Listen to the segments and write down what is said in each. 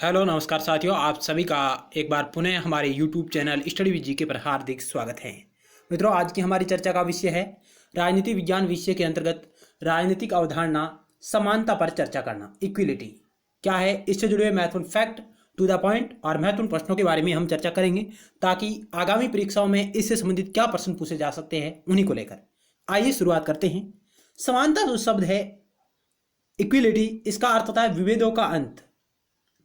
Hello नमस्कार साथियों, आप सभी का एक बार पुनः हमारे YouTube channel study with GK पर हार्दिक स्वागत है। मित्रों, आज की हमारी चर्चा का विषय है राजनीति विज्ञान विषय के अंतर्गत राजनीतिक अवधारणा समानता पर चर्चा करना। इक्विलिटी क्या है, इससे जुड़े हुए महत्वपूर्ण फैक्ट, टू द पॉइंट और महत्वपूर्ण प्रश्नों के बारे में हम चर्चा करेंगे ताकि आगामी परीक्षाओं में इससे संबंधित क्या प्रश्न पूछे जा सकते हैं उन्हीं को लेकर। आइए शुरुआत करते हैं। समानता जो शब्द है, इक्विलिटी, इसका अर्थ होता है विभेदों का अंत।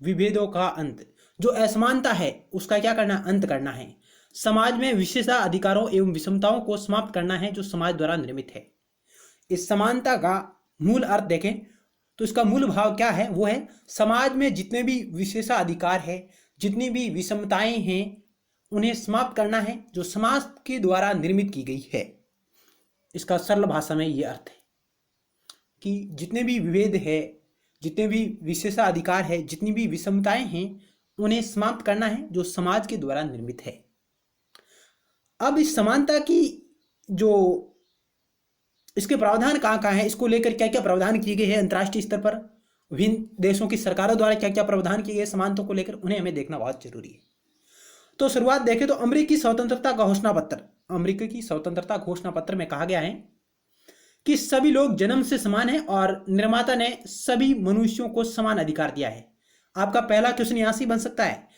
विभेदों का अंत, जो असमानता है उसका क्या करना, अंत करना है। समाज में विशेषाधिकारों एवं विषमताओं को समाप्त करना है जो समाज द्वारा निर्मित है। इस समानता का मूल अर्थ देखें तो इसका मूल भाव क्या है, वो है समाज में जितने भी विशेषाधिकार है, जितनी भी विषमताएं हैं, उन्हें समाप्त करना है जो समाज के द्वारा निर्मित की गई है। इसका सरल भाषा में ये अर्थ है कि जितने भी विभेद है, जितने भी विशेषाधिकार है, जितनी भी विषमताएं हैं, उन्हें समाप्त करना है जो समाज के द्वारा निर्मित है। अब इस समानता की जो इसके प्रावधान कहाँ कहाँ है, इसको लेकर क्या क्या प्रावधान किए गए हैं अंतर्राष्ट्रीय स्तर पर, विभिन्न देशों की सरकारों द्वारा क्या क्या प्रावधान किए गए समानता को लेकर, उन्हें हमें देखना बहुत जरूरी है। तो शुरुआत देखें तो अमेरिकी स्वतंत्रता घोषणा पत्र, अमेरिका की स्वतंत्रता घोषणा पत्र में कहा गया है कि सभी लोग जन्म से समान हैं और निर्माता ने सभी मनुष्यों को समान अधिकार दिया है। आपका पहला क्वेश्चन यहां से बन सकता है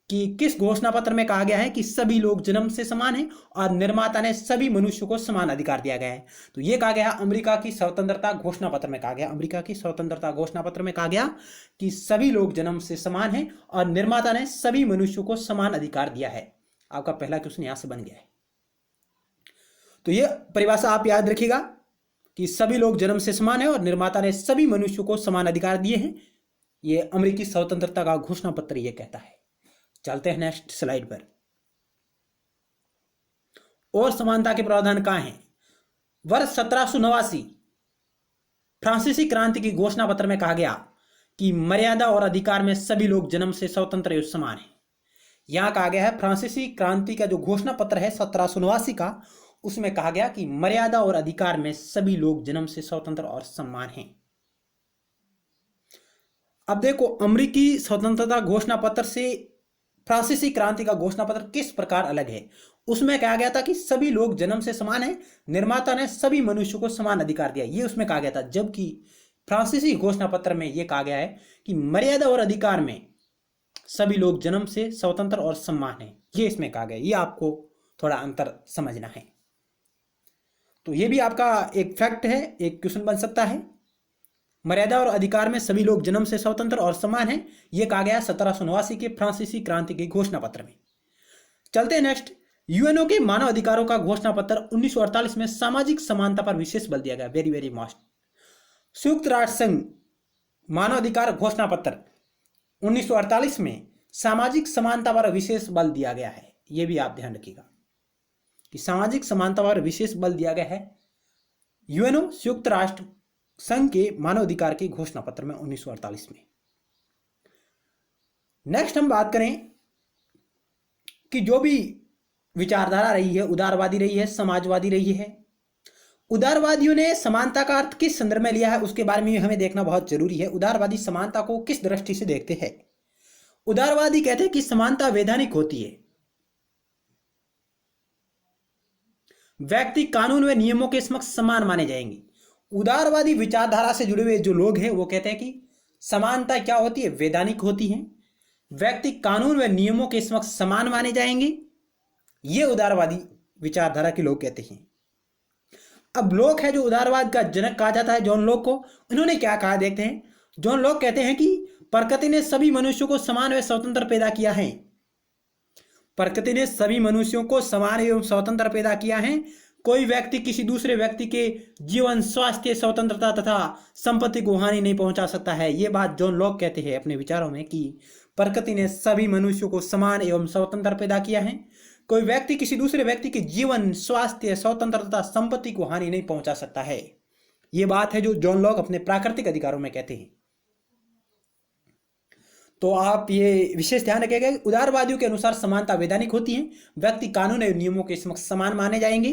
कि किस घोषणा पत्र में कहा गया है कि सभी लोग जन्म से समान हैं और निर्माता ने सभी मनुष्यों को समान अधिकार दिया गया है। तो यह कहा गया अमेरिका की स्वतंत्रता घोषणा पत्र में कहा गया, अमेरिका की स्वतंत्रता घोषणा पत्र में कहा गया कि सभी लोग जन्म से समान हैं और निर्माता ने सभी मनुष्यों को समान अधिकार दिया है। आपका पहला क्वेश्चन यहां से बन गया है। तो यह परिभाषा आप याद रखिएगा कि सभी लोग जन्म से समान है और निर्माता ने सभी मनुष्यों को समान अधिकार दिए हैं। यह अमेरिकी स्वतंत्रता का घोषणा पत्र यह कहता है। चलते हैं नेक्स्ट स्लाइड पर। और समानता के प्रावधान कहां हैं? वर्ष 1789 फ्रांसीसी क्रांति की घोषणा पत्र में कहा गया कि मर्यादा और अधिकार में सभी लोग जन्म से स्वतंत्र एवं समान है। यहां कहा गया है फ्रांसीसी क्रांति का जो घोषणा पत्र है 1789 का, उसमें कहा गया कि मर्यादा और अधिकार में सभी लोग जन्म से स्वतंत्र और समान हैं। अब देखो, अमेरिकी स्वतंत्रता घोषणा पत्र से फ्रांसीसी क्रांति का घोषणा पत्र किस प्रकार अलग है। उसमें कहा गया था कि सभी लोग जन्म से समान हैं, निर्माता ने सभी मनुष्यों को समान अधिकार दिया, ये उसमें कहा गया था। जबकि फ्रांसीसी घोषणा पत्र में यह कहा गया है कि मर्यादा और अधिकार में सभी लोग जन्म से स्वतंत्र और समान हैं, ये इसमें कहा गया। ये आपको थोड़ा अंतर समझना है। तो ये भी आपका एक फैक्ट है, एक क्वेश्चन बन सकता है। मर्यादा और अधिकार में सभी लोग जन्म से स्वतंत्र और समान हैं, यह कहा गया 1789 के फ्रांसीसी क्रांति के घोषणा पत्र में। चलते हैं नेक्स्ट। यूएनओ के मानव अधिकारों का घोषणा पत्र 1948 में सामाजिक समानता पर विशेष बल दिया गया। Very very must. संयुक्त राष्ट्र संघ मानव अधिकार घोषणा पत्र 1948 में सामाजिक समानता पर विशेष बल दिया गया है। यह भी आप ध्यान रखिएगा कि सामाजिक समानता पर विशेष बल दिया गया है यूएनओ संयुक्त राष्ट्र संघ के मानव अधिकार के घोषणा पत्र में 1948 में। नेक्स्ट हम बात करें कि जो भी विचारधारा रही है, उदारवादी रही है, समाजवादी रही है। उदारवादियों ने समानता का अर्थ किस संदर्भ में लिया है, उसके बारे में हमें देखना बहुत जरूरी है। उदारवादी समानता को किस दृष्टि से देखते हैं? उदारवादी कहते हैं कि समानता वैधानिक होती है, व्यक्ति कानून व नियमों के समक्ष समान माने जाएंगे। उदारवादी विचारधारा से जुड़े हुए जो लोग हैं वो कहते हैं कि समानता क्या होती है, वैधानिक होती है, व्यक्ति कानून व नियमों के समक्ष समान माने जाएंगे। ये उदारवादी विचारधारा के लोग कहते हैं। अब लोग है जो उदारवाद का जनक कहा जाता है जॉन लॉक को, उन्होंने क्या कहा देखते हैं। जॉन लॉक कहते हैं कि प्रकृति ने सभी मनुष्यों को समान व स्वतंत्र पैदा किया है। प्रकृति ने सभी मनुष्यों को समान एवं स्वतंत्र पैदा किया है। कोई व्यक्ति किसी दूसरे व्यक्ति के जीवन, स्वास्थ्य, स्वतंत्रता तथा संपत्ति को हानि नहीं पहुंचा सकता है। ये बात जॉन लॉक कहते हैं अपने विचारों में कि प्रकृति ने सभी मनुष्यों को समान एवं स्वतंत्र पैदा किया है। कोई व्यक्ति किसी दूसरे व्यक्ति के जीवन, स्वास्थ्य, स्वतंत्रता, संपत्ति को हानि नहीं पहुंचा सकता है। ये बात है जो जॉन लॉक अपने प्राकृतिक अधिकारों में कहते हैं। तो आप ये विशेष ध्यान रखिएगा, उदारवादियों के अनुसार समानता वैधानिक होती है, व्यक्ति कानून एवं नियमों के समक्ष समान माने जाएंगे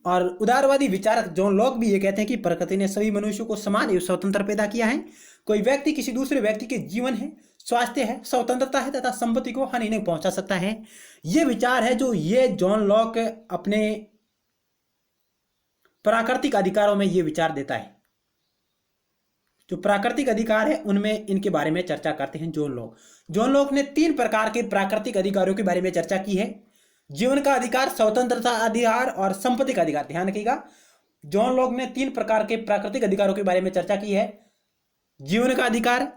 और उदारवादी विचारक जॉन लॉक भी ये कहते हैं कि प्रकृति ने सभी मनुष्यों को समान एवं स्वतंत्र पैदा किया है। कोई व्यक्ति किसी दूसरे व्यक्ति के जीवन है, स्वास्थ्य है, स्वतंत्रता है तथा संपत्ति को हानि नहीं पहुंचा सकता है। ये विचार है जो ये जॉन लॉक अपने प्राकृतिक अधिकारों में ये विचार देता है। जो प्राकृतिक अधिकार है उनमें इनके बारे में चर्चा करते हैं जॉन लॉक ने 3 प्रकार के प्राकृतिक अधिकारों के बारे में चर्चा की है। जीवन का अधिकार, स्वतंत्रता अधिकार और संपत्ति का अधिकार। ध्यान रखिएगा, जॉन लॉक ने 3 प्रकार के प्राकृतिक अधिकारों के बारे में चर्चा की है। जीवन का अधिकार,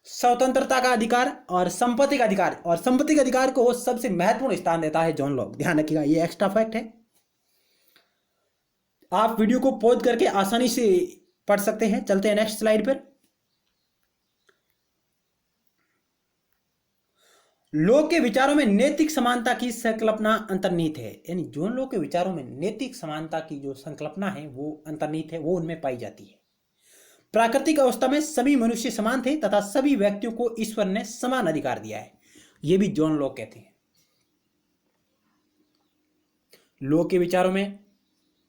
स्वतंत्रता का अधिकार और संपत्ति का अधिकार। और संपत्ति के अधिकार को सबसे महत्वपूर्ण स्थान देता है जॉन लॉक। ध्यान रखिएगा, ये एक्स्ट्रा फैक्ट है। आप वीडियो को पॉज करके आसानी से पढ़ सकते हैं। चलते हैं नेक्स्ट स्लाइड पर। लॉक के विचारों में नैतिक समानता की संकल्पना अंतर्निहित है। यानी जॉन लॉक के विचारों में नैतिक समानता की जो संकल्पना है वो अंतर्निहित है, वो उनमें पाई जाती है। प्राकृतिक अवस्था में सभी मनुष्य समान थे तथा सभी व्यक्तियों को ईश्वर ने समान अधिकार दिया है। यह भी जॉन लॉक कहते हैं। लॉक के विचारों में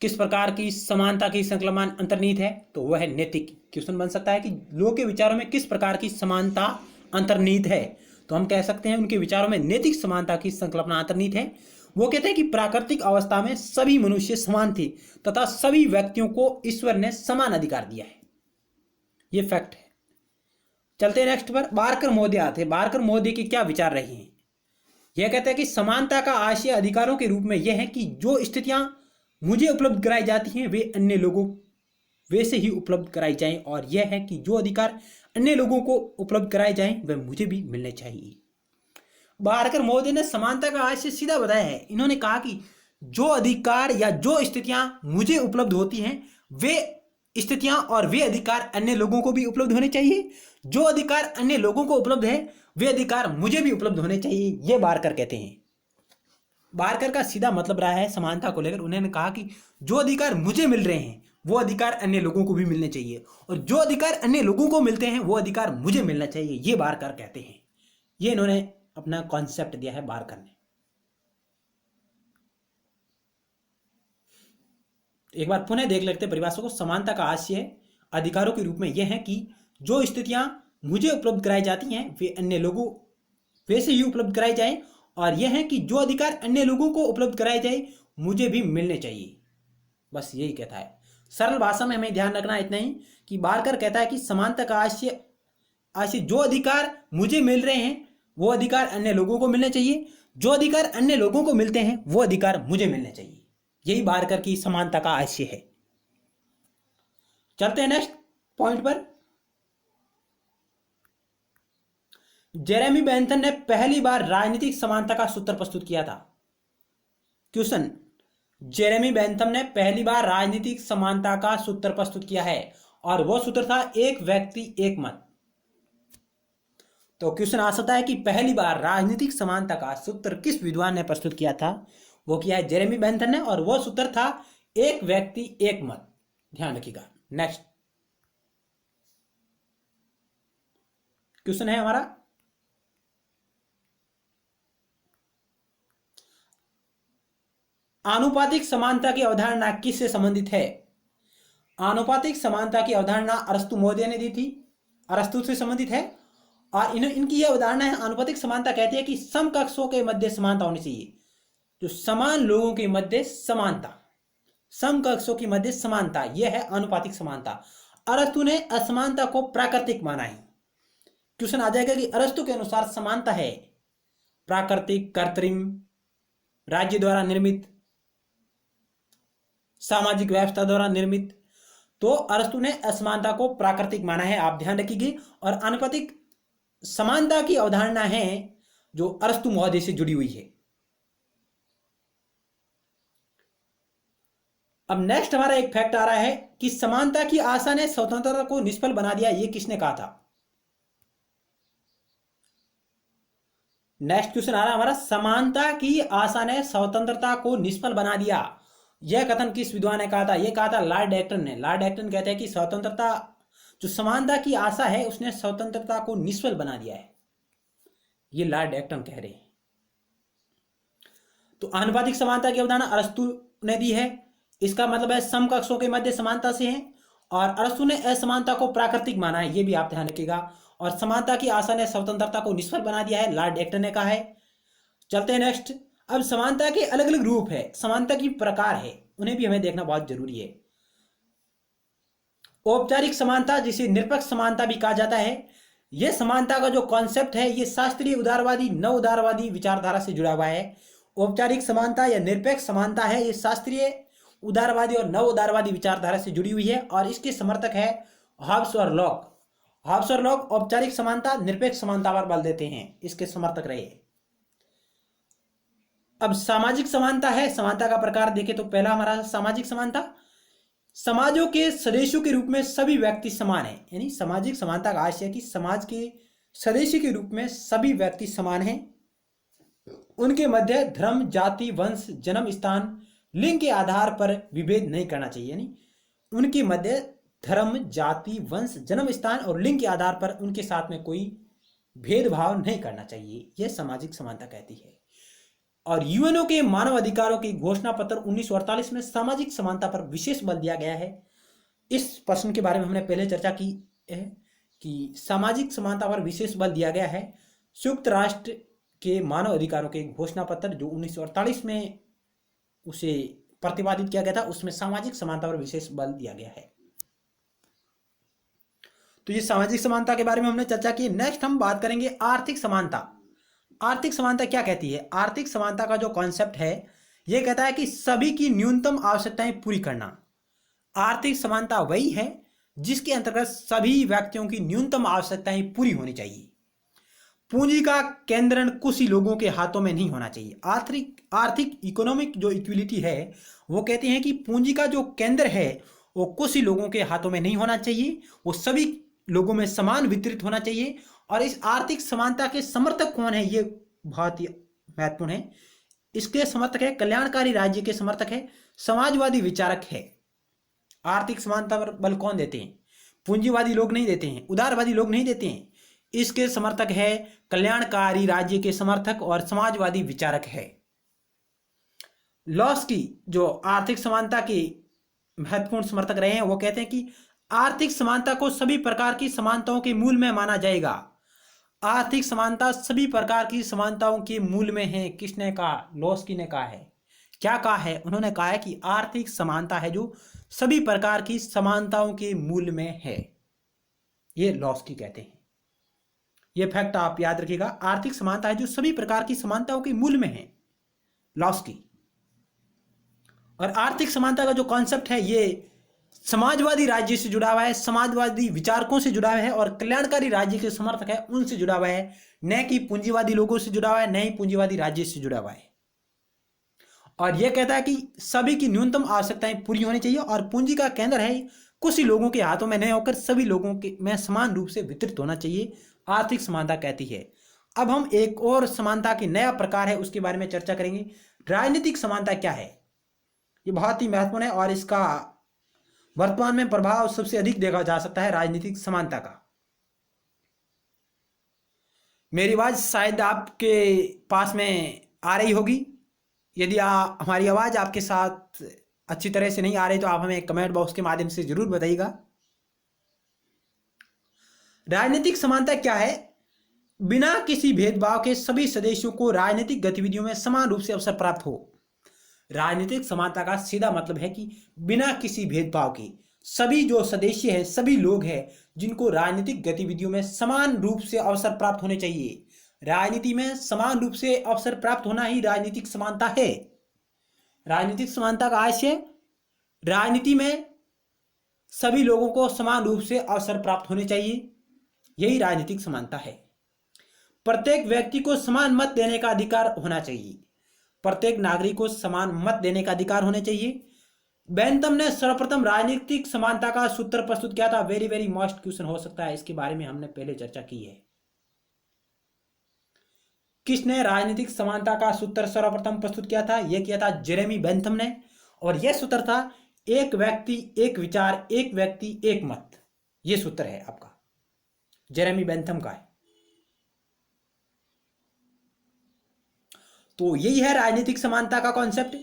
किस प्रकार की समानता की संकल्पना अंतर्निहित है, तो वह है नैतिक। क्वेश्चन बन सकता है कि लॉक के विचारों में किस प्रकार की समानता अंतर्निहित है, तो हम कह सकते हैं उनके विचारों में नैतिक समानता की संकल्पना अंतर्निहित है। वो कहते हैं कि प्राकृतिक अवस्था में सभी मनुष्य समान थे तथा सभी व्यक्तियों को ईश्वर ने समान अधिकार दिया है। ये फैक्ट है। चलते हैं नेक्स्ट पर। बारकर महोदय आते हैं। बारकर महोदय के क्या विचार रहे हैं? यह कहते हैं कि समानता का आशय अधिकारों के रूप में यह है कि जो स्थितियां मुझे उपलब्ध कराई जाती हैं वे अन्य लोगों वैसे ही उपलब्ध कराई जाएं, और यह है कि जो अधिकार अन्य लोगों को उपलब्ध कराए जाएं वह मुझे भी मिलने चाहिए। बारकर महोदय ने समानता का आशय सीधा बताया है। इन्होंने कहा कि जो अधिकार या जो स्थितियां मुझे उपलब्ध होती हैं वे स्थितियां और वे अधिकार अन्य लोगों को भी उपलब्ध होने चाहिए। जो अधिकार अन्य लोगों को उपलब्ध है वे अधिकार मुझे भी उपलब्ध होने चाहिए, ये बारकर कहते हैं। बारकर का सीधा मतलब रहा है समानता को लेकर। उन्होंने कहा कि जो अधिकार मुझे मिल रहे हैं वो अधिकार अन्य लोगों को भी मिलने चाहिए, और जो अधिकार अन्य लोगों को मिलते हैं वो अधिकार मुझे मिलना चाहिए, ये बारकर कहते हैं। ये इन्होंने अपना कॉन्सेप्ट दिया है बारकर ने। एक बार पुनः देख लेते हैं परिभाषा को। समानता का आशय अधिकारों के रूप में यह है कि जो स्थितियां मुझे उपलब्ध कराई जाती हैं वे अन्य लोगों वैसे ही उपलब्ध कराई जाए, और यह है कि जो अधिकार अन्य लोगों को उपलब्ध कराए जाए मुझे भी मिलने चाहिए। बस यही कहता है। सरल भाषा में हमें ध्यान रखना इतना ही कि बारकर कहता है कि समानता का आशय जो अधिकार मुझे मिल रहे हैं वो अधिकार अन्य लोगों को मिलने चाहिए, जो अधिकार अन्य लोगों को मिलते हैं वो अधिकार मुझे मिलने चाहिए। यही बारकर की समानता का आशय है। चलते हैं नेक्स्ट पॉइंट पर। जेरेमी बेंथम ने पहली बार राजनीतिक समानता का सूत्र प्रस्तुत किया था। क्वेश्चन, जेरेमी बेंथम ने पहली बार राजनीतिक समानता का सूत्र प्रस्तुत किया है और वह सूत्र था एक व्यक्ति एक मत। तो क्वेश्चन आ सकता है कि पहली बार राजनीतिक समानता का सूत्र किस विद्वान ने प्रस्तुत किया था? वो किया है जेरेमी बेंथम ने, और वह सूत्र था एक व्यक्ति एक मत। ध्यान रखिएगा। नेक्स्ट क्वेश्चन है हमारा, आनुपातिक समानता की अवधारणा किससे संबंधित है? आनुपातिक समानता की अवधारणा अरस्तु महोदय ने दी थी, अरस्तु से संबंधित है। और इनकी यह अवधारणा है, आनुपातिक समानता कहती है कि समकक्षों के मध्य समानता होनी चाहिए। जो समान लोगों के मध्य समानता, समकक्षों के मध्य समानता, यह है आनुपातिक समानता। अरस्तु ने असमानता को प्राकृतिक माना है। क्वेश्चन आ जाएगा कि अरस्तु के अनुसार समानता है प्राकृतिक, कृत्रिम, राज्य द्वारा निर्मित, सामाजिक व्यवस्था द्वारा निर्मित। तो अरस्तु ने असमानता को प्राकृतिक माना है, आप ध्यान रखिए। और आनुपातिक समानता की अवधारणा है जो अरस्तु महोदय से जुड़ी हुई है। अब नेक्स्ट हमारा एक फैक्ट आ रहा है कि समानता की आशा ने स्वतंत्रता को निष्फल बना दिया। ये किसने कहा था? नेक्स्ट क्वेश्चन आ रहा है हमारा, समानता की आशा ने स्वतंत्रता को निष्फल बना दिया। यह कथन किस विद्वान ने कहा था? यह कहा था लॉर्ड एक्टन ने। लॉर्ड एक्टन कहते हैं कि स्वतंत्रता, जो समानता की आशा है उसने स्वतंत्रता को निष्फल बना दिया है। ये लॉर्ड एक्टन कह रहे हैं। तो आनुपातिक समानता की अवधारणा अरस्तु ने दी है, इसका मतलब है समकक्षों के मध्य समानता से है। और अरस्तु ने असमानता को प्राकृतिक माना है, ये भी आप ध्यान रखिएगा। और समानता की आशा ने स्वतंत्रता को निष्फल बना दिया है, लॉर्ड एक्टन ने कहा है। चलते हैं नेक्स्ट। अब समानता के अलग अलग रूप है, समानता की प्रकार है, उन्हें भी हमें देखना बहुत जरूरी है। औपचारिक समानता, जिसे निरपेक्ष समानता भी कहा जाता है, यह समानता का जो कॉन्सेप्ट है ये शास्त्रीय उदारवादी नव उदारवादी विचारधारा से जुड़ा हुआ है। औपचारिक समानता या निरपेक्ष समानता है, ये शास्त्रीय उदारवादी और नव उदारवादी विचारधारा से जुड़ी हुई है और इसके समर्थक है हॉब्स और लॉक। हॉब्स और लॉक औपचारिक समानता निरपेक्ष समानता पर बल देते हैं, इसके समर्थक रहे। अब सामाजिक समानता है, समानता का प्रकार देखें तो पहला हमारा सामाजिक समानता, समाजों के सदस्यों के रूप में सभी व्यक्ति समान हैं। यानी सामाजिक समानता का आशय है कि समाज के सदस्य के रूप में सभी व्यक्ति समान हैं, उनके मध्य धर्म, जाति, वंश, जन्म स्थान, लिंग के आधार पर विभेद नहीं करना चाहिए। यानी उनके मध्य धर्म, जाति, वंश, जन्म स्थान और लिंग के आधार पर उनके साथ में कोई भेदभाव नहीं करना चाहिए, यह सामाजिक समानता कहती है। और यूएनओ के मानव अधिकारों की घोषणा पत्र 1948 में सामाजिक समानता पर विशेष बल दिया गया है। इस प्रश्न के बारे में हमने पहले चर्चा की है कि सामाजिक समानता पर विशेष बल दिया गया है। संयुक्त राष्ट्र के मानव अधिकारों के घोषणा पत्र जो 1948 में उसे प्रतिपादित किया गया था, उसमें सामाजिक समानता पर विशेष बल दिया गया है। तो ये सामाजिक समानता के बारे में हमने चर्चा की। नेक्स्ट हम बात करेंगे आर्थिक समानता। आर्थिक समानता क्या कहती है? आर्थिक समानता का जो कॉन्सेप्ट है यह कहता है कि सभी की न्यूनतम आवश्यकताएं पूरी करना। आर्थिक समानता वही है जिसके अंतर्गत सभी व्यक्तियों की न्यूनतम आवश्यकताएं पूरी होनी चाहिए। पूंजी का केंद्रण कुछ ही लोगों के हाथों में नहीं होना चाहिए। आर्थिक इकोनॉमिक जो इक्विलिटी है वो कहते हैं कि पूंजी का जो केंद्र है वो कुछ ही लोगों के हाथों में नहीं होना चाहिए, वो सभी लोगों में समान वितरित होना चाहिए। और इस आर्थिक समानता के समर्थक कौन है, ये बहुत ही महत्वपूर्ण है। इसके समर्थक है कल्याणकारी राज्य के समर्थक है समाजवादी विचारक है। आर्थिक समानता पर बल कौन देते हैं? पूंजीवादी लोग नहीं देते हैं, उदारवादी लोग नहीं देते हैं। इसके समर्थक है कल्याणकारी राज्य के समर्थक और समाजवादी विचारक है। लॉस्की जो आर्थिक समानता के महत्वपूर्ण समर्थक रहे हैं वो कहते हैं कि आर्थिक समानता को सभी प्रकार की समानताओं के मूल में माना जाएगा। आर्थिक समानता सभी प्रकार की समानताओं के मूल में है। किसने कहा? लॉस्की ने कहा है। क्या कहा है? उन्होंने कहा है कि आर्थिक समानता है जो सभी प्रकार की समानताओं के मूल में है, ये लॉस्की कहते हैं। ये फैक्ट आप याद रखिएगा, आर्थिक समानता है जो सभी प्रकार की समानताओं के मूल में है, लॉस्की। और आर्थिक समानता का जो कॉन्सेप्ट है ये समाजवादी राज्य से जुड़ा हुआ है, समाजवादी विचारकों से जुड़ा हुआ है और कल्याणकारी राज्य के समर्थक है उनसे जुड़ा हुआ है, न कि पूंजीवादी लोगों से जुड़ा हुआ है, न ही पूंजीवादी राज्य से जुड़ा हुआ है। और यह कहता है कि सभी की न्यूनतम आवश्यकताएं पूरी होनी चाहिए और पूंजी का केंद्र है कुछ ही लोगों के हाथों में नहीं होकर सभी लोगों के में समान रूप से वितरित होना चाहिए, आर्थिक समानता कहती है। अब हम एक और समानता की नया प्रकार है उसके बारे में चर्चा करेंगे। राजनीतिक समानता क्या है? ये बहुत ही महत्वपूर्ण है और इसका वर्तमान में प्रभाव सबसे अधिक देखा जा सकता है राजनीतिक समानता का। मेरी आवाज शायद आपके पास में आ रही होगी। यदि हमारी आवाज आपके साथ अच्छी तरह से नहीं आ रही तो आप हमें कमेंट बॉक्स के माध्यम से जरूर बताइएगा। राजनीतिक समानता क्या है? बिना किसी भेदभाव के सभी सदस्यों को राजनीतिक गतिविधियों में समान रूप से अवसर प्राप्त हो। राजनीतिक समानता का सीधा मतलब है कि बिना किसी भेदभाव के सभी जो सदस्य हैं, सभी लोग हैं जिनको राजनीतिक गतिविधियों में समान रूप से अवसर प्राप्त होने चाहिए। राजनीति में समान रूप से अवसर प्राप्त होना ही राजनीतिक समानता है। राजनीतिक समानता का आशय राजनीति में सभी लोगों को समान रूप से अवसर प्राप्त होने चाहिए, यही राजनीतिक समानता है। प्रत्येक व्यक्ति को समान मत देने का अधिकार होना चाहिए। प्रत्येक नागरिक को समान मत देने का अधिकार होने चाहिए। बेंथम ने सर्वप्रथम राजनीतिक समानता का सूत्र प्रस्तुत किया था। वेरी वेरी मोस्ट क्वेश्चन हो सकता है, इसके बारे में हमने पहले चर्चा की है। किसने राजनीतिक समानता का सूत्र सर्वप्रथम प्रस्तुत किया था? यह किया था जेरेमी बेंथम ने, और यह सूत्र था एक व्यक्ति एक विचार, एक व्यक्ति एक मत। यह सूत्र है आपका, जेरेमी बेंथम का है। तो यही है राजनीतिक समानता का कॉन्सेप्ट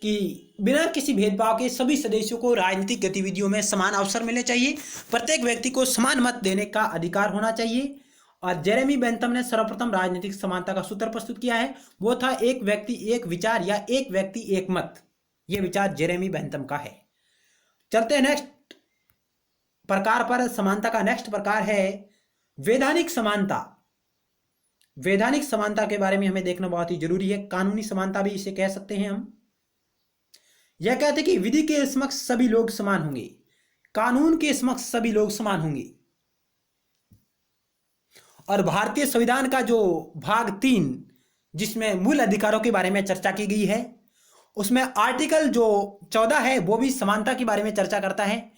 कि बिना किसी भेदभाव के सभी सदस्यों को राजनीतिक गतिविधियों में समान अवसर मिलने चाहिए, प्रत्येक व्यक्ति को समान मत देने का अधिकार होना चाहिए। और जेरेमी बेंथम ने सर्वप्रथम राजनीतिक समानता का सूत्र प्रस्तुत किया है, वो था एक व्यक्ति एक विचार या एक व्यक्ति एक मत। ये विचार जेरेमी बेंथम का है। चलते हैं नेक्स्ट प्रकार पर। समानता का नेक्स्ट प्रकार है वैधानिक समानता। वैधानिक समानता के बारे में हमें देखना बहुत ही जरूरी है, कानूनी समानता भी इसे कह सकते हैं हम। यह कहते हैं कि विधि के समक्ष सभी लोग समान होंगे, कानून के समक्ष सभी लोग समान होंगे। और भारतीय संविधान का जो भाग 3 जिसमें मूल अधिकारों के बारे में चर्चा की गई है, उसमें आर्टिकल जो 14 है वो भी समानता के बारे में चर्चा करता है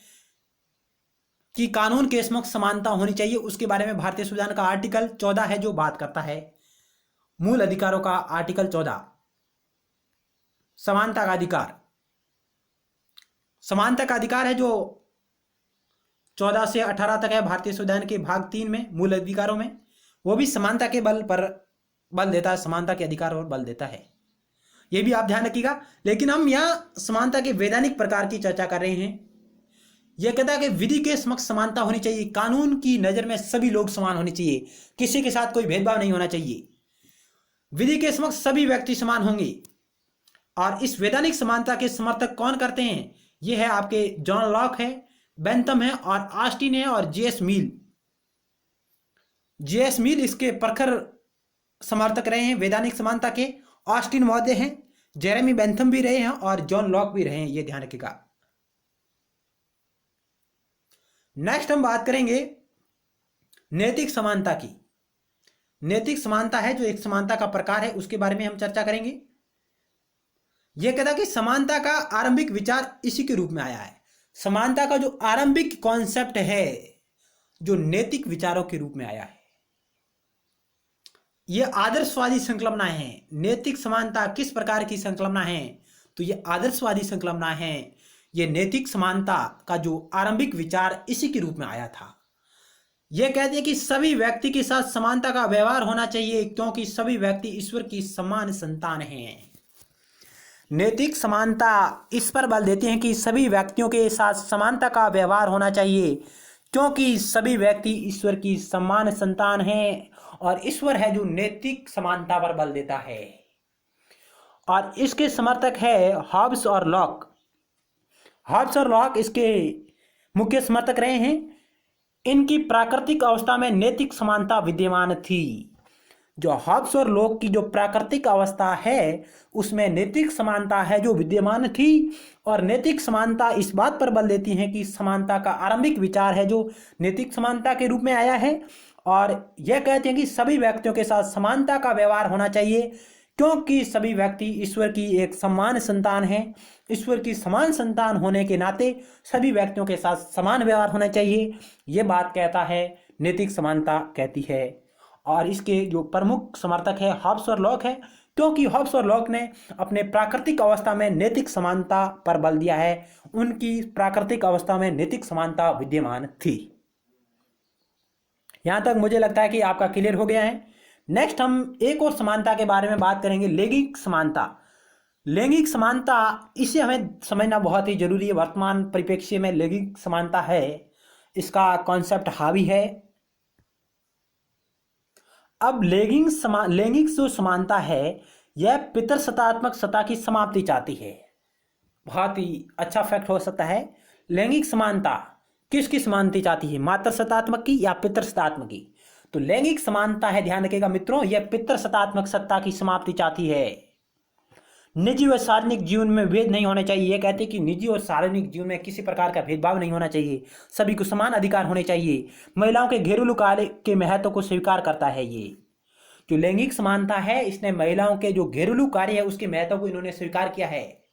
कि कानून के समक्ष समानता होनी चाहिए। उसके बारे में भारतीय संविधान का आर्टिकल 14 है जो बात करता है मूल अधिकारों का। आर्टिकल 14 समानता का अधिकार, समानता का अधिकार है जो 14 से 18 तक है भारतीय संविधान के भाग 3 में मूल अधिकारों में। वो भी समानता के बल पर बल देता है, समानता के अधिकार और बल देता है, ये भी आप ध्यान रखिएगा। लेकिन हम यहाँ समानता के वैधानिक प्रकार की चर्चा कर रहे हैं। यह कहता है कि विधि के समक्ष समानता होनी चाहिए, कानून की नजर में सभी लोग समान होने चाहिए, किसी के साथ कोई भेदभाव नहीं होना चाहिए, विधि के समक्ष सभी व्यक्ति समान होंगे। और इस वैधानिक समानता के समर्थक कौन करते हैं? ये है आपके जॉन लॉक है, बेंथम है और ऑस्टिन है और जेएस मिल। जेएस मिल इसके प्रखर समर्थक रहे हैं वैधानिक समानता के। ऑस्टिन महोदय हैं, जेरेमी बेंथम भी रहे हैं और जॉन लॉक भी रहे हैं, ये ध्यान रखिएगा। नेक्स्ट हम बात करेंगे नैतिक समानता की। नैतिक समानता है जो एक समानता का प्रकार है, उसके बारे में हम चर्चा करेंगे। यह कहता है कि समानता का आरंभिक विचार इसी के रूप में आया है। समानता का जो आरंभिक कॉन्सेप्ट है जो नैतिक विचारों के रूप में आया है, यह आदर्शवादी संकल्पना है। नैतिक समानता किस प्रकार की संकल्पना है? तो यह आदर्शवादी संकल्पना है। यह नैतिक समानता का जो आरंभिक विचार इसी के रूप में आया था। यह कहते हैं कि सभी व्यक्ति के साथ समानता का व्यवहार होना चाहिए क्योंकि सभी व्यक्ति ईश्वर की समान संतान हैं। नैतिक समानता इस पर बल देते हैं कि सभी व्यक्तियों के साथ समानता का व्यवहार होना चाहिए क्योंकि सभी व्यक्ति ईश्वर की समान संतान हैं, और ईश्वर है जो नैतिक समानता पर बल देता है। और इसके समर्थक है हॉब्स और लॉक। हॉब्स और लॉक इसके मुख्य समर्थक रहे हैं। इनकी प्राकृतिक अवस्था में नैतिक समानता विद्यमान थी। जो हॉब्स और लॉक की जो प्राकृतिक अवस्था है उसमें नैतिक समानता है जो विद्यमान थी, और नैतिक समानता इस बात पर बल देती है कि समानता का आरंभिक विचार है जो नैतिक समानता के रूप में आया है। और यह कहते हैं कि सभी व्यक्तियों के साथ समानता का व्यवहार होना चाहिए क्योंकि सभी व्यक्ति ईश्वर की एक समान संतान हैं। ईश्वर की समान संतान होने के नाते सभी व्यक्तियों के साथ समान व्यवहार होना चाहिए, ये बात कहता है नैतिक समानता कहती है। और इसके जो प्रमुख समर्थक है हॉब्स और लॉक है क्योंकि हॉब्स और लॉक ने अपने प्राकृतिक अवस्था में नैतिक समानता पर बल दिया है। उनकी प्राकृतिक अवस्था में नैतिक समानता विद्यमान थी। यहां तक मुझे लगता है कि आपका क्लियर हो गया है। नेक्स्ट हम एक और समानता के बारे में बात करेंगे, लैंगिक समानता। लैंगिक समानता इसे हमें समझना बहुत ही जरूरी है। वर्तमान परिप्रेक्ष्य में लैंगिक समानता है, इसका कॉन्सेप्ट हावी है। अब लैंगिक जो समानता है यह पितृसत्तात्मक सत्ता की समाप्ति चाहती है। बहुत ही अच्छा फैक्ट हो सकता है। लैंगिक समानता किसकी समाप्ति चाहती है, मातृसत्तात्मक की या पितृसत्तात्मक की? तो लैंगिक समानता है, ध्यान रखिएगा मित्रों, यह पितृसत्तात्मक सत्ता की समाप्ति चाहती है। निजी और सार्वजनिक जीवन में भेद नहीं होने चाहिए। ये कहते हैं कि निजी और सार्वजनिक जीवन में किसी प्रकार का भेदभाव नहीं होना चाहिए, सभी को समान अधिकार होने चाहिए। महिलाओं के घरेलू कार्य के महत्व को स्वीकार करता है। ये जो लैंगिक समानता है इसने महिलाओं के जो घरेलू कार्य है उसके महत्व को इन्होंने स्वीकार किया है,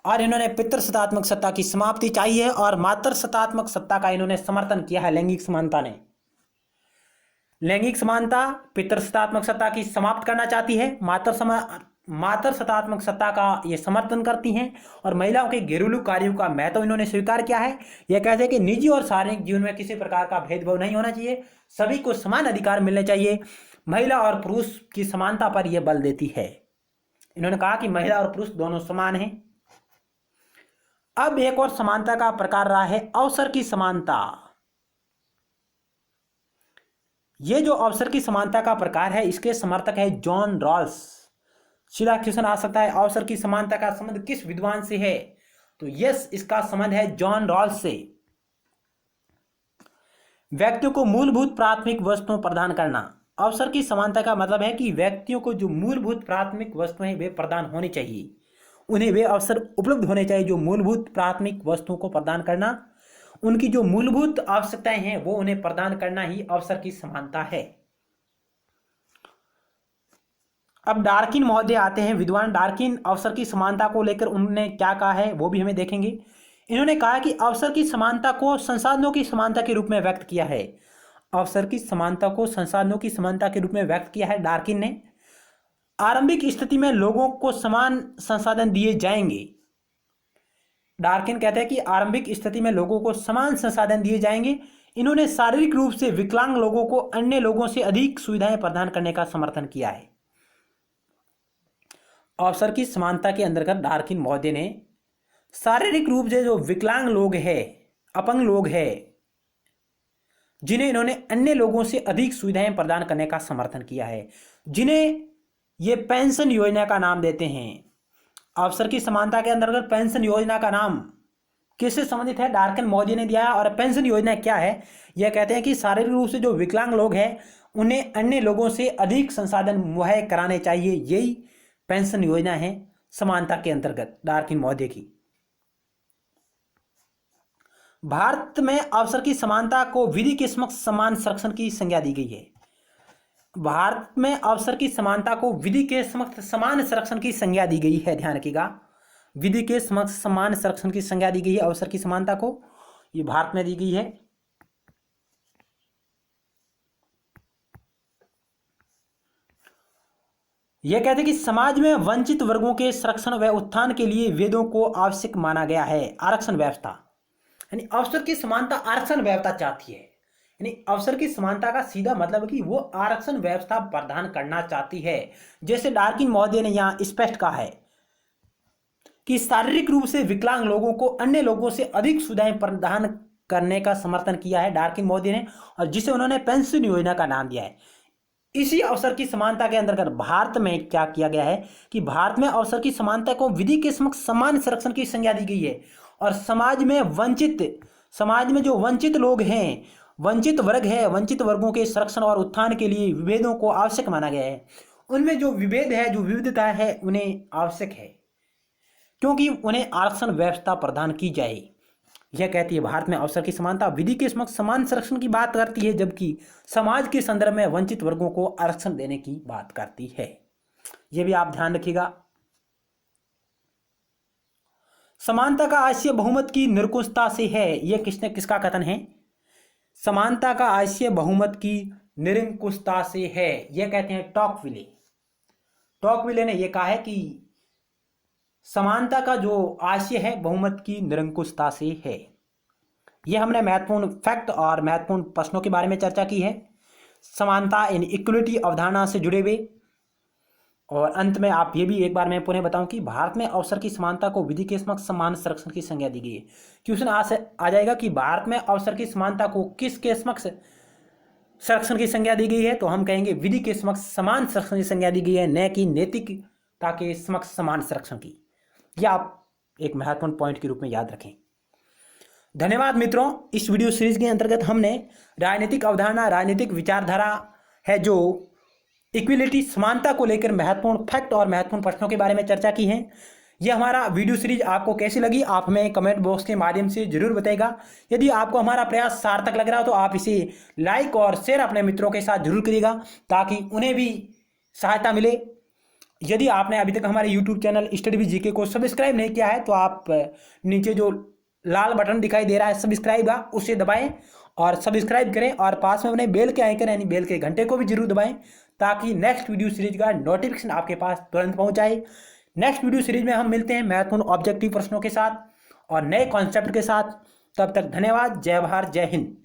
और इन्होंने पितृसत्तात्मक सत्ता की समाप्ति चाहिए और मातृसत्तात्मक सत्ता का इन्होंने समर्थन किया है। लैंगिक समानता ने, लैंगिक समानता पितृसत्तात्मक सत्ता की समाप्त करना चाहती है, मातृसत्तात्मक सत्ता का ये समर्थन करती हैं, और महिलाओं के घरेलू कार्यों का महत्व इन्होंने स्वीकार किया है। यह कहते हैं कि निजी और सार्वजनिक जीवन में किसी प्रकार का भेदभाव नहीं होना चाहिए, सभी को समान अधिकार मिलने चाहिए। महिला और पुरुष की समानता पर यह बल देती है। इन्होंने कहा कि महिला और पुरुष दोनों समान हैं। अब एक और समानता का प्रकार रहा है अवसर की समानता। ये जो अवसर की समानता का प्रकार है, इसके समर्थक है जॉन रॉल्स। सीधा क्वेश्चन आ सकता है, अवसर की समानता का संबंध किस विद्वान से है? तो यस, इसका संबंध है जॉन रॉल्स से। व्यक्तियों को मूलभूत प्राथमिक वस्तुओं प्रदान करना। अवसर की समानता का मतलब है कि व्यक्तियों को जो मूलभूत प्राथमिक वस्तुएं वे प्रदान होनी चाहिए, उन्हें वे अवसर उपलब्ध होने चाहिए जो मूलभूत प्राथमिक वस्तुओं को प्रदान करना, उनकी जो मूलभूत आवश्यकताएं हैं वो उन्हें प्रदान करना ही अवसर की समानता है। अब डार्किन महोदय आते हैं, विद्वान डार्किन। अवसर की समानता को लेकर उन्होंने क्या कहा है वो भी हमें देखेंगे। इन्होंने कहा कि अवसर की समानता को संसाधनों की समानता के रूप में व्यक्त किया है। अवसर की समानता को संसाधनों की समानता के रूप में व्यक्त किया है डार्किन ने। आरंभिक स्थिति में लोगों को समान संसाधन दिए जाएंगे। डार्किन कहते हैं कि आरंभिक स्थिति में लोगों को समान संसाधन दिए जाएंगे। इन्होंने शारीरिक रूप से विकलांग लोगों को अन्य लोगों से अधिक सुविधाएं प्रदान करने का समर्थन किया है। अवसर की समानता के अंतर्गत डार्किन महोदय ने शारीरिक रूप से जो विकलांग लोग हैं, अपंग लोग हैं, जिन्हें इन्होंने अन्य लोगों से अधिक सुविधाएं प्रदान करने का समर्थन किया है, जिन्हें ये पेंशन योजना का नाम देते हैं। अवसर की समानता के अंतर्गत पेंशन योजना का नाम किससे संबंधित है? डार्किन महोदय ने दिया है। और पेंशन योजना क्या है? यह कहते हैं कि शारीरिक रूप से जो विकलांग लोग हैं उन्हें अन्य लोगों से अधिक संसाधन मुहैया कराने चाहिए, यही पेंशन योजना है समानता के अंतर्गत डार्किन महोदय की। भारत में अवसर की समानता को विधि के समक्ष समान संरक्षण की संज्ञा दी गई है। भारत में अवसर की समानता को विधि के समक्ष समान संरक्षण की संज्ञा दी गई है। ध्यान रखिएगा, विधि के समक्ष समान संरक्षण की संज्ञा दी गई है। अवसर की समानता को ये भारत में दी गई है। यह कहते हैं कि समाज में वंचित वर्गों के संरक्षण व उत्थान के लिए वेदों को आवश्यक माना गया है। आरक्षण व्यवस्था, यानी अवसर की समानता आरक्षण व्यवस्था चाहती है। यानी अवसर की समानता का सीधा मतलब है कि वो आरक्षण व्यवस्था प्रदान करना चाहती है। जैसे डार्किन महोदय ने यहां स्पष्ट कहा है कि शारीरिक रूप से विकलांग लोगों को अन्य लोगों से अधिक सुविधाएं प्रदान करने का समर्थन किया है डार्किन महोदय ने, और जिसे उन्होंने पेंशन योजना का नाम दिया है। इसी अवसर की समानता के अंतर्गत भारत में क्या किया गया है कि भारत में अवसर की समानता को विधि के समक्ष समान संरक्षण की संज्ञा दी गई है। और समाज में जो वंचित लोग हैं, वंचित वर्ग है, वंचित वर्गों के संरक्षण और उत्थान के लिए विभेदों को आवश्यक माना गया है। उनमें जो विभेद है, जो विविधता है, उन्हें आवश्यक है क्योंकि उन्हें आरक्षण व्यवस्था प्रदान की जाए। यह कहती है भारत में अवसर की समानता विधि के समक्ष समान संरक्षण की बात करती है, जबकि समाज के संदर्भ में वंचित वर्गों को आरक्षण देने की बात करती है। यह भी आप ध्यान रखिएगा। समानता का आशय बहुमत की निरंकुशता से है। यह किसका कथन है? समानता का आशय बहुमत की निरंकुशता से है। यह कहते हैं टॉकविले। टॉकविले ने यह कहा है कि समानता का जो आशय है बहुमत की निरंकुशता से है। यह हमने महत्वपूर्ण फैक्ट और महत्वपूर्ण प्रश्नों के बारे में चर्चा की है, समानता इन इक्वलिटी अवधारणा से जुड़े हुए। और अंत में आप ये भी एक बार मैं पुनः बताऊं कि भारत में अवसर की समानता को विधि के समक्ष समान संरक्षण की संज्ञा दी गई है। क्वेश्चन आ जाएगा कि भारत में अवसर की समानता को किसके समक्ष संरक्षण की संज्ञा दी गई है? तो हम कहेंगे विधि के समक्ष समान संरक्षण की संज्ञा दी गई है, न कि नैतिकता के समक्ष समान संरक्षण की। यह आप एक महत्वपूर्ण पॉइंट के रूप में याद रखें। धन्यवाद मित्रों। इस वीडियो सीरीज के अंतर्गत हमने राजनीतिक अवधारणा, राजनीतिक विचारधारा है जो इक्विलिटी, समानता को लेकर महत्वपूर्ण फैक्ट और महत्वपूर्ण प्रश्नों के बारे में चर्चा की है। यह हमारा वीडियो सीरीज आपको कैसी लगी आप हमें कमेंट बॉक्स के माध्यम से जरूर बताइएगा। यदि आपको हमारा प्रयास सार्थक लग रहा हो तो आप इसे लाइक और शेयर अपने मित्रों के साथ जरूर करिएगा ताकि उन्हें भी सहायता मिले। यदि आपने अभी तक हमारे YouTube channel study with GK को सब्सक्राइब नहीं किया है तो आप नीचे जो लाल बटन दिखाई दे रहा है सब्सक्राइब का, उसे दबाएं और सब्सक्राइब करें और पास में अपने बेल के आइकन यानी बेल के घंटे को भी जरूर दबाएं ताकि नेक्स्ट वीडियो सीरीज का नोटिफिकेशन आपके पास तुरंत पहुंच जाए। नेक्स्ट वीडियो सीरीज में हम मिलते हैं महत्वपूर्ण ऑब्जेक्टिव प्रश्नों के साथ और नए कॉन्सेप्ट के साथ। तब तक धन्यवाद। जय भारत, जय हिंद।